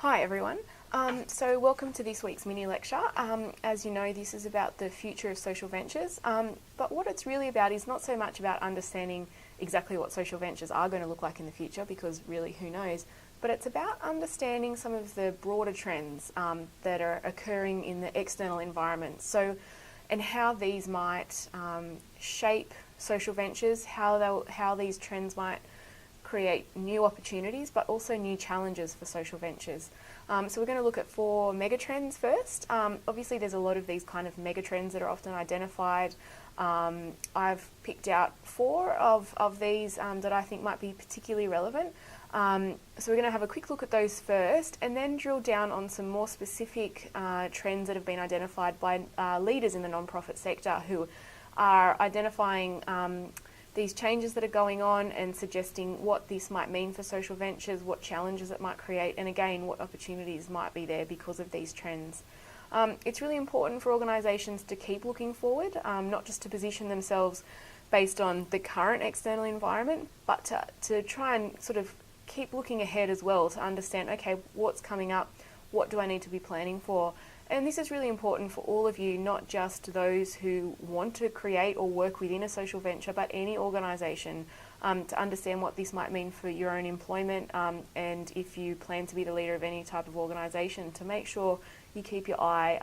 Hi everyone. So welcome to this week's mini lecture. As you know, this is about the future of social ventures, but what it's really about is not so much about understanding exactly what social ventures are going to look like in the future, because really who knows, but it's about understanding some of the broader trends that are occurring in the external environment. So, and how these might shape social ventures, how these trends might create new opportunities, but also new challenges for social ventures. So we're going to look at 4 megatrends first. Obviously, there's a lot of these kind of megatrends that are often identified. I've picked out 4 of these that I think might be particularly relevant. So we're going to have a quick look at those first, and then drill down on some more specific trends that have been identified by leaders in the non-profit sector who are identifying these changes that are going on and suggesting what this might mean for social ventures, what challenges it might create, and again, what opportunities might be there because of these trends. It's really important for organisations to keep looking forward, not just to position themselves based on the current external environment, but to try and sort of keep looking ahead as well to understand, okay, what's coming up, what do I need to be planning for? And this is really important for all of you, not just those who want to create or work within a social venture, but any organisation, to understand what this might mean for your own employment, and if you plan to be the leader of any type of organisation, to make sure you keep your eye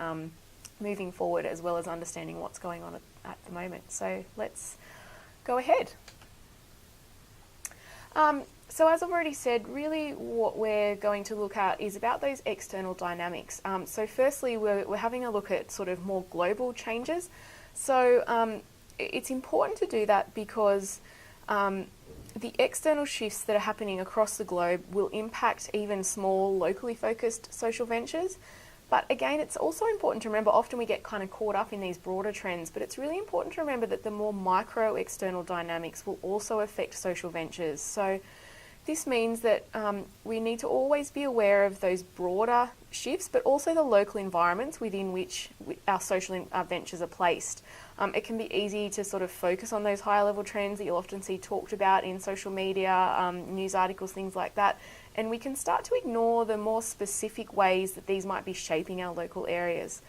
moving forward as well as understanding what's going on at the moment. So let's go ahead. So as I've already said, really what we're going to look at is about those external dynamics. So firstly, we're having a look at sort of more global changes. So it's important to do that because the external shifts that are happening across the globe will impact even small, locally focused social ventures. But again, it's also important to remember, often we get kind of caught up in these broader trends, but it's really important to remember that the more micro external dynamics will also affect social ventures. So this means that we need to always be aware of those broader shifts, but also the local environments within which our social ventures are placed. It can be easy to sort of focus on those higher level trends that you'll often see talked about in social media, news articles, things like that. And we can start to ignore the more specific ways that these might be shaping our local areas.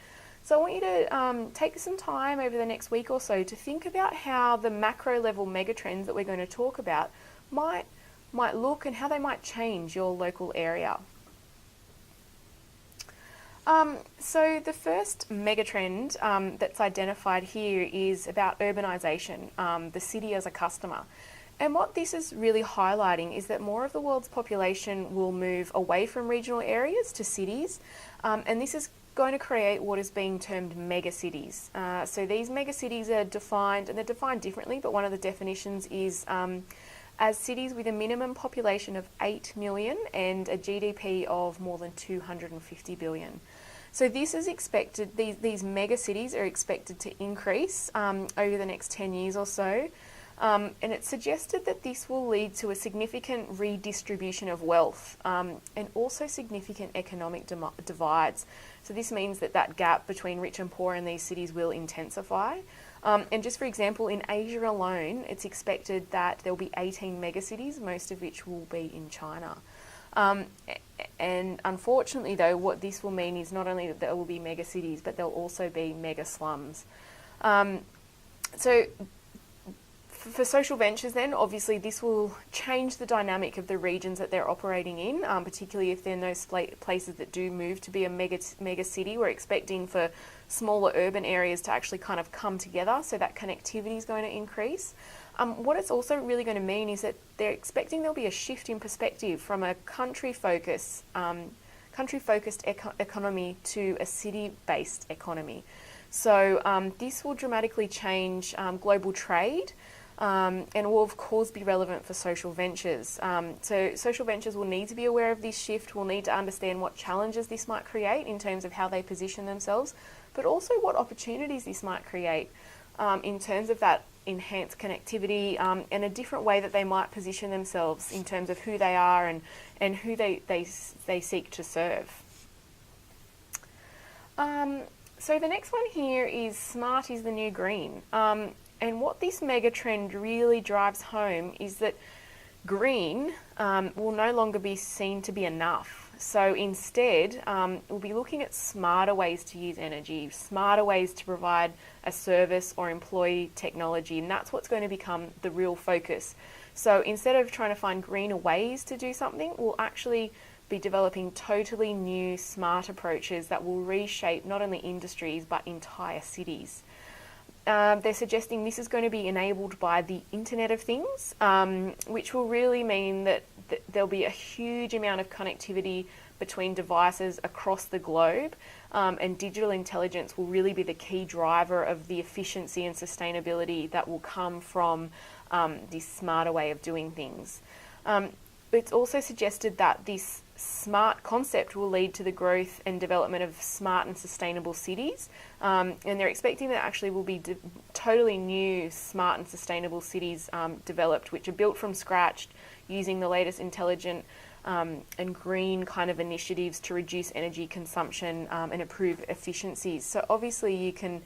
So I want you to take some time over the next week or so to think about how the macro level megatrends that we're going to talk about might look and how they might change your local area. So the first megatrend that's identified here is about urbanisation, the city as a customer. And what this is really highlighting is that more of the world's population will move away from regional areas to cities, and this is going to create what is being termed megacities. So these megacities are defined, and they're defined differently, but one of the definitions is as cities with a minimum population of 8 million and a GDP of more than 250 billion. So this is expected, these mega cities are expected to increase over the next 10 years or so. And it's suggested that this will lead to a significant redistribution of wealth and also significant economic divides. So this means that that gap between rich and poor in these cities will intensify. And just for example, in Asia alone, it's expected that there will be 18 megacities, most of which will be in China. And unfortunately though, what this will mean is not only that there will be megacities, but there'll also be mega slums. So for social ventures then, obviously this will change the dynamic of the regions that they're operating in, particularly if they're in those places that do move to be a mega city. We're expecting for smaller urban areas to actually kind of come together, so that connectivity is going to increase. What it's also really going to mean is that they're expecting there'll be a shift in perspective from a country-focused economy to a city-based economy. So this will dramatically change global trade, and will of course be relevant for social ventures. So social ventures will need to be aware of this shift, will need to understand what challenges this might create in terms of how they position themselves, but also what opportunities this might create in terms of that enhanced connectivity, and a different way that they might position themselves in terms of who they are and who they seek to serve. So the next one here is smart is the new green. And what this mega trend really drives home is that green will no longer be seen to be enough. So instead, we'll be looking at smarter ways to use energy, smarter ways to provide a service or employ technology, and that's what's going to become the real focus. So instead of trying to find greener ways to do something, we'll actually be developing totally new, smart approaches that will reshape not only industries but entire cities. They're suggesting this is going to be enabled by the Internet of Things, which will really mean that there'll be a huge amount of connectivity between devices across the globe, and digital intelligence will really be the key driver of the efficiency and sustainability that will come from this smarter way of doing things. It's also suggested that this smart concept will lead to the growth and development of smart and sustainable cities, and they're expecting that actually will be totally new smart and sustainable cities developed, which are built from scratch using the latest intelligent and green kind of initiatives to reduce energy consumption and improve efficiencies. So obviously you can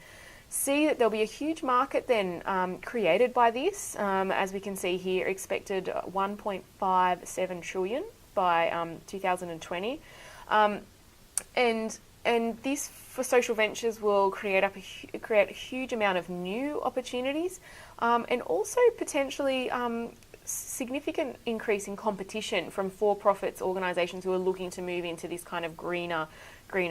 see that there'll be a huge market then created by this. As we can see here, expected 1.57 trillion by 2020. And this for social ventures will create a huge amount of new opportunities, and also potentially significant increase in competition from for-profits organisations who are looking to move into this kind of greener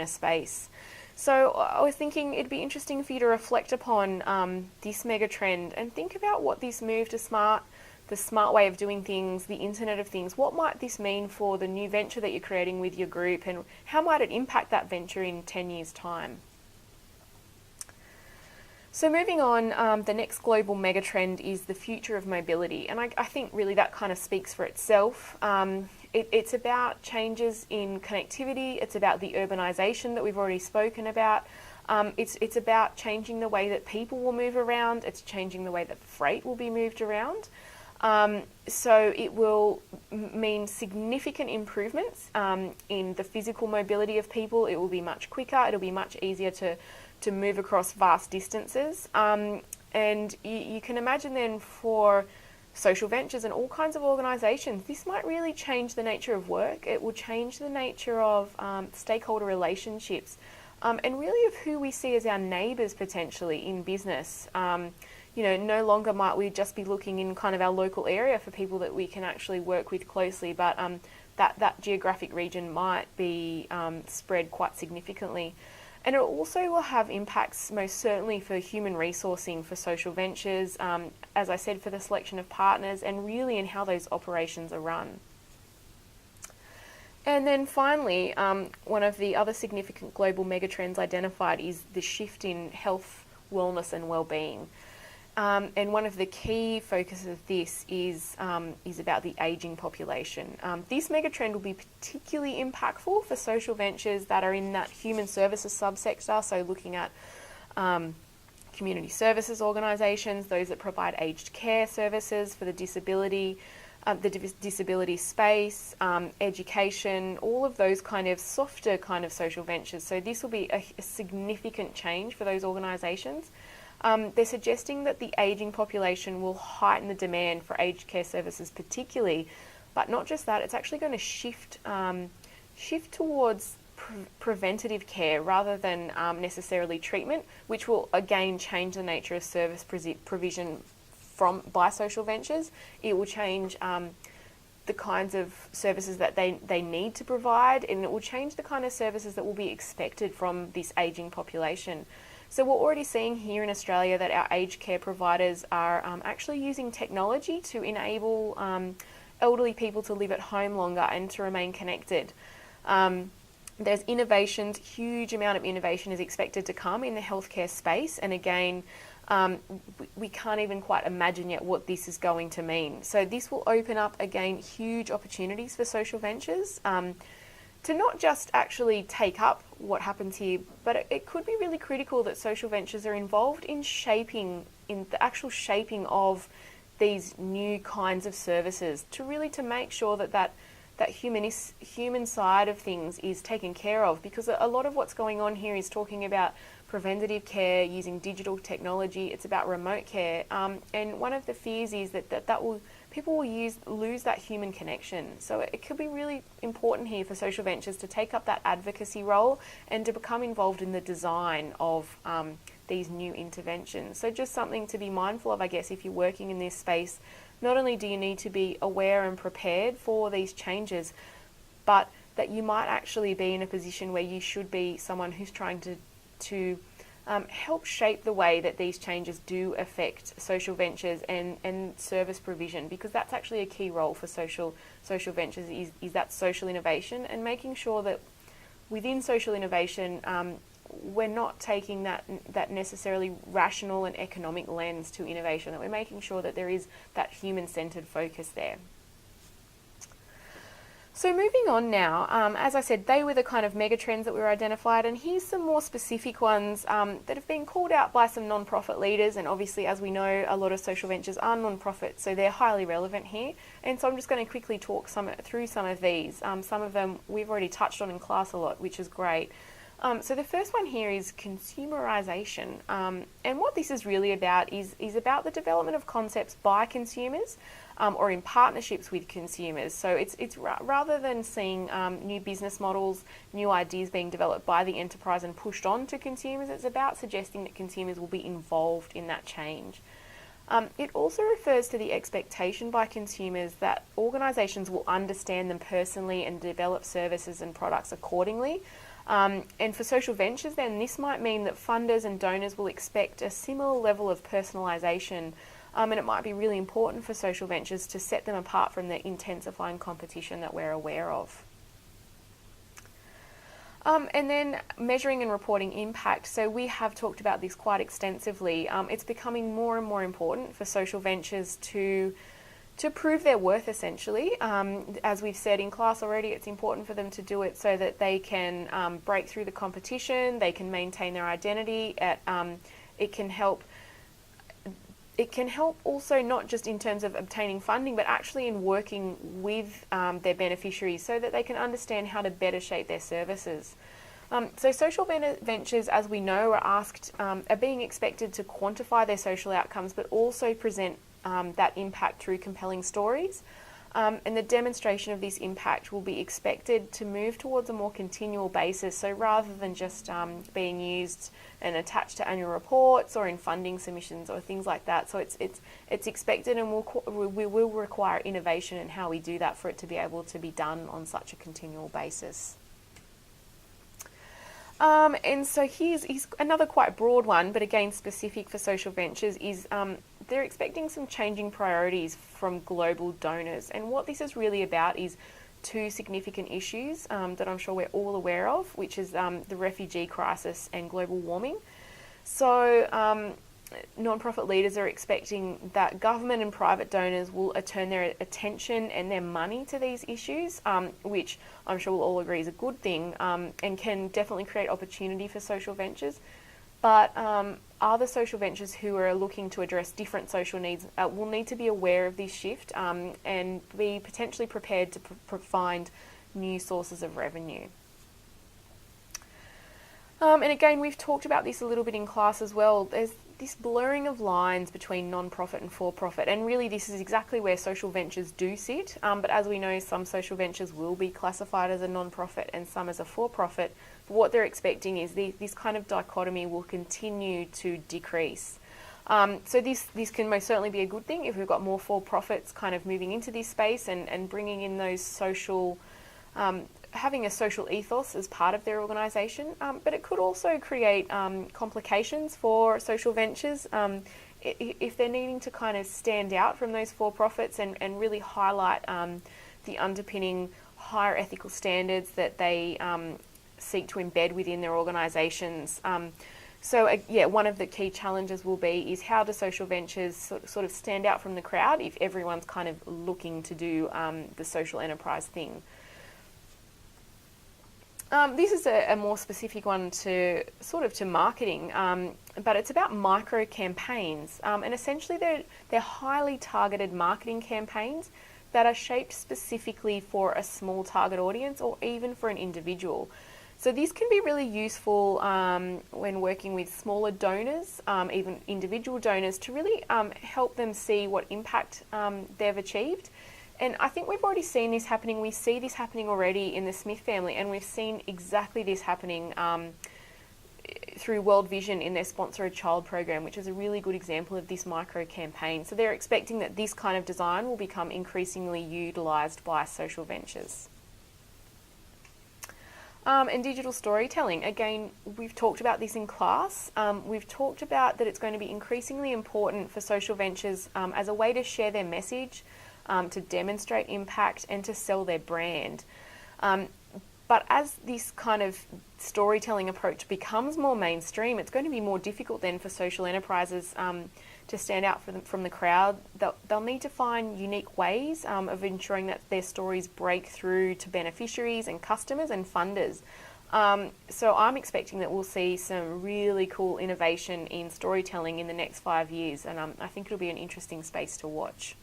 space. So I was thinking it'd be interesting for you to reflect upon this mega trend and think about what this move to the smart way of doing things, the Internet of Things, what might this mean for the new venture that you're creating with your group, and how might it impact that venture in 10 years' time? So moving on, the next global megatrend is the future of mobility, and I think really that kind of speaks for itself. It's about changes in connectivity, it's about the urbanisation that we've already spoken about, it's about changing the way that people will move around, it's changing the way that freight will be moved around. So it will mean significant improvements in the physical mobility of people. It will be much quicker, it'll be much easier to move across vast distances. And you can imagine then for social ventures and all kinds of organisations, this might really change the nature of work. It will change the nature of stakeholder relationships, and really of who we see as our neighbours potentially in business. No longer might we just be looking in kind of our local area for people that we can actually work with closely, but that geographic region might be spread quite significantly. And it also will have impacts most certainly for human resourcing for social ventures, as I said, for the selection of partners and really in how those operations are run. And then finally, one of the other significant global megatrends identified is the shift in health, wellness and well-being. And one of the key focuses of this is about the ageing population. This megatrend will be particularly impactful for social ventures that are in that human services subsector, so looking at community services organisations, those that provide aged care services for the disability space, education, all of those kind of softer kind of social ventures. So this will be a significant change for those organisations. They're suggesting that the ageing population will heighten the demand for aged care services particularly, but not just that, it's actually going to shift towards preventative care rather than necessarily treatment, which will again change the nature of service provision by social ventures. It will change the kinds of services that they need to provide, and it will change the kind of services that will be expected from this ageing population. So we're already seeing here in Australia that our aged care providers are actually using technology to enable elderly people to live at home longer and to remain connected. There's innovations, huge amount of innovation is expected to come in the healthcare space, and again, we can't even quite imagine yet what this is going to mean. So this will open up again huge opportunities for social ventures to not just actually take up what happens here, but it could be really critical that social ventures are involved in the actual shaping of these new kinds of services to make sure that human side of things is taken care of, because a lot of what's going on here is talking about preventative care using digital technology. It's about remote care, and one of the fears is that people will lose that human connection. So it could be really important here for social ventures to take up that advocacy role and to become involved in the design of these new interventions. So just something to be mindful of, I guess, if you're working in this space. Not only do you need to be aware and prepared for these changes, but that you might actually be in a position where you should be someone who's trying to help shape the way that these changes do affect social ventures and service provision, because that's actually a key role for social ventures is that social innovation, and making sure that within social innovation we're not taking that necessarily rational and economic lens to innovation, that we're making sure that there is that human-centered focus there. So moving on now, as I said, they were the kind of mega trends that were identified, and here's some more specific ones that have been called out by some non-profit leaders, and obviously, as we know, a lot of social ventures are non-profit, so they're highly relevant here. And so I'm just going to quickly talk through some of these. Some of them we've already touched on in class a lot, which is great. So the first one here is consumerization, and what this is really about is about the development of concepts by consumers or in partnerships with consumers. So it's rather than seeing new business models, new ideas being developed by the enterprise and pushed on to consumers, it's about suggesting that consumers will be involved in that change. It also refers to the expectation by consumers that organisations will understand them personally and develop services and products accordingly. And for social ventures, then this might mean that funders and donors will expect a similar level of personalisation, and it might be really important for social ventures to set them apart from the intensifying competition that we're aware of. And then measuring and reporting impact. So we have talked about this quite extensively. It's becoming more and more important for social ventures to prove their worth, essentially. As we've said in class already, it's important for them to do it so that they can break through the competition, they can maintain their identity. It can help also not just in terms of obtaining funding, but actually in working with their beneficiaries so that they can understand how to better shape their services. So social ventures, as we know, are being expected to quantify their social outcomes, but also present that impact through compelling stories. And the demonstration of this impact will be expected to move towards a more continual basis. So rather than just being used and attached to annual reports or in funding submissions or things like that. So it's expected, and we will require innovation in how we do that for it to be able to be done on such a continual basis. And so here's another quite broad one, but again specific for social ventures, is they're expecting some changing priorities from global donors. And what this is really about is two significant issues that I'm sure we're all aware of, which is the refugee crisis and global warming. So non-profit leaders are expecting that government and private donors will turn their attention and their money to these issues, which I'm sure we'll all agree is a good thing, and can definitely create opportunity for social ventures. But other social ventures who are looking to address different social needs will need to be aware of this shift and be potentially prepared to find new sources of revenue. And again, we've talked about this a little bit in class as well. There's this blurring of lines between non-profit and for-profit, and really this is exactly where social ventures do sit. But as we know, some social ventures will be classified as a non-profit and some as a for-profit. But what they're expecting is this kind of dichotomy will continue to decrease. So this can most certainly be a good thing if we've got more for-profits kind of moving into this space and bringing in those social, having a social ethos as part of their organisation. But it could also create complications for social ventures if they're needing to kind of stand out from those for-profits and really highlight the underpinning higher ethical standards that they seek to embed within their organisations. So one of the key challenges will be is how do social ventures sort of stand out from the crowd if everyone's kind of looking to do the social enterprise thing. This is a more specific one to marketing, but it's about micro campaigns, and essentially they're highly targeted marketing campaigns that are shaped specifically for a small target audience or even for an individual. So this can be really useful when working with smaller donors, even individual donors, to really help them see what impact they've achieved. And I think we've already seen this happening. We see this happening already in the Smith family, and we've seen exactly this happening through World Vision in their Sponsor a Child program, which is a really good example of this micro campaign. So they're expecting that this kind of design will become increasingly utilised by social ventures. And digital storytelling. Again, we've talked about this in class. We've talked about that it's going to be increasingly important for social ventures as a way to share their message, to demonstrate impact, and to sell their brand. But as this kind of storytelling approach becomes more mainstream, it's going to be more difficult then for social enterprises to stand out from the crowd. They'll need to find unique ways of ensuring that their stories break through to beneficiaries and customers and funders. So I'm expecting that we'll see some really cool innovation in storytelling in the next 5 years, and I think it'll be an interesting space to watch.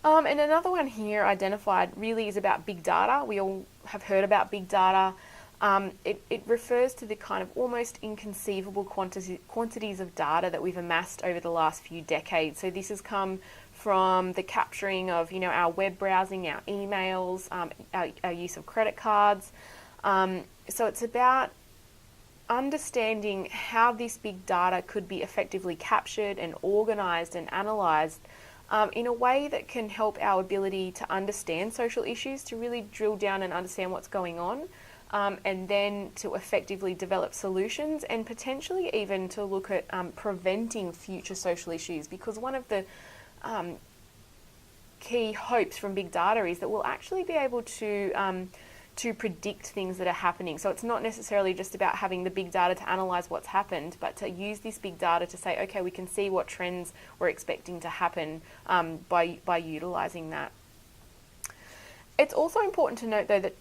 And another one here identified really is about big data. We all have heard about big data. It refers to the kind of almost inconceivable quantities of data that we've amassed over the last few decades. So this has come from the capturing of, our web browsing, our emails, our use of credit cards. So it's about understanding how this big data could be effectively captured and organised and analysed in a way that can help our ability to understand social issues, to really drill down and understand what's going on, and then to effectively develop solutions and potentially even to look at preventing future social issues. Because one of the key hopes from big data is that we'll actually be able to predict things that are happening. So it's not necessarily just about having the big data to analyse what's happened, but to use this big data to say, okay, we can see what trends we're expecting to happen by utilising that. It's also important to note, though, that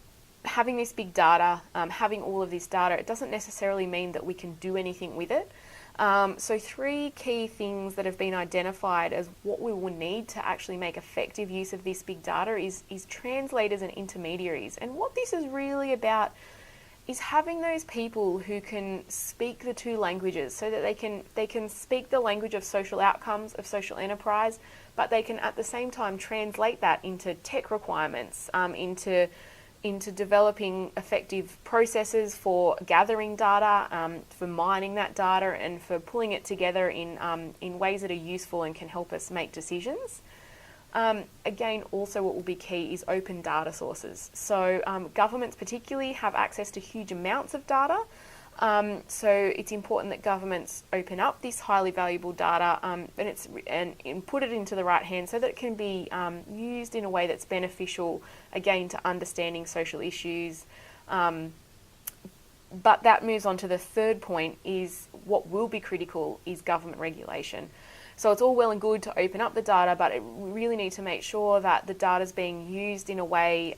having this big data, having all of this data, it doesn't necessarily mean that we can do anything with it. So 3 key things that have been identified as what we will need to actually make effective use of this big data is translators and intermediaries. And what this is really about is having those people who can speak the 2 languages, so that they can speak the language of social outcomes, of social enterprise, but they can at the same time translate that into tech requirements, into developing effective processes for gathering data, for mining that data, and for pulling it together in ways that are useful and can help us make decisions. Again, also what will be key is open data sources. So governments particularly have access to huge amounts of data. So it's important that governments open up this highly valuable data and put it into the right hands so that it can be used in a way that's beneficial, again, to understanding social issues. But that moves on to the third point, is what will be critical is government regulation. So it's all well and good to open up the data, but we really need to make sure that the data is being used in a way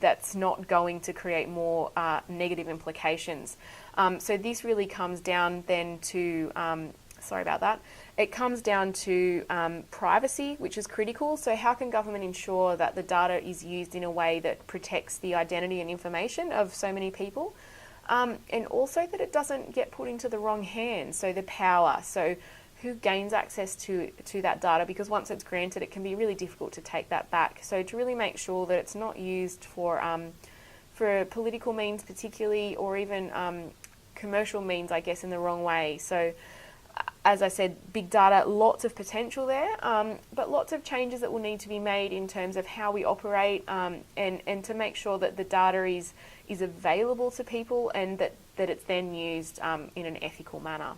that's not going to create more negative implications. So this really comes down then to, it comes down to privacy, which is critical. So how can government ensure that the data is used in a way that protects the identity and information of so many people? And also that it doesn't get put into the wrong hands, so the power. So who gains access to that data, because once it's granted, it can be really difficult to take that back. So to really make sure that it's not used for political means particularly, or even commercial means, I guess, in the wrong way. So as I said, big data, lots of potential there, but lots of changes that will need to be made in terms of how we operate, and to make sure that the data is available to people, and that it's then used in an ethical manner.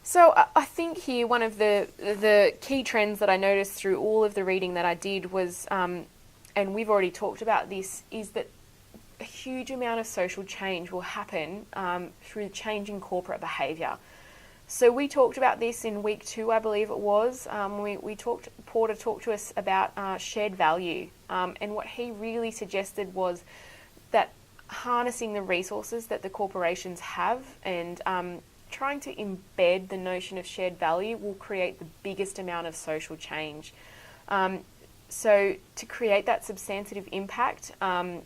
So I think here one of the key trends that I noticed through all of the reading that I did was, and we've already talked about this, is that a huge amount of social change will happen through changing corporate behaviour. So we talked about this in week 2, I believe it was. Porter talked to us about shared value, and what he really suggested was that harnessing the resources that the corporations have and trying to embed the notion of shared value will create the biggest amount of social change. So to create that substantive impact and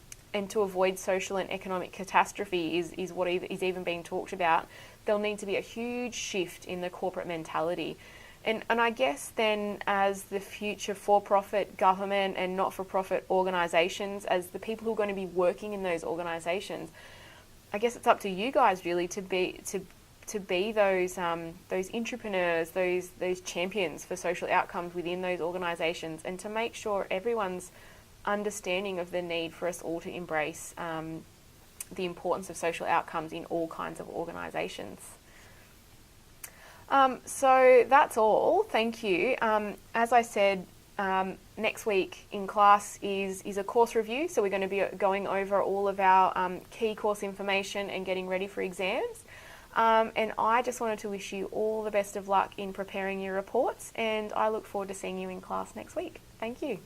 to avoid social and economic catastrophe is what is even being talked about, there'll need to be a huge shift in the corporate mentality. And I guess then, as the future for-profit government and not-for-profit organisations, as the people who are going to be working in those organisations, I guess it's up to you guys really to be those entrepreneurs, those champions for social outcomes within those organisations, and to make sure everyone's understanding of the need for us all to embrace the importance of social outcomes in all kinds of organisations. So that's all. Thank you. As I said, next week in class is a course review. So we're going to be going over all of our key course information and getting ready for exams. And I just wanted to wish you all the best of luck in preparing your reports, and I look forward to seeing you in class next week. Thank you.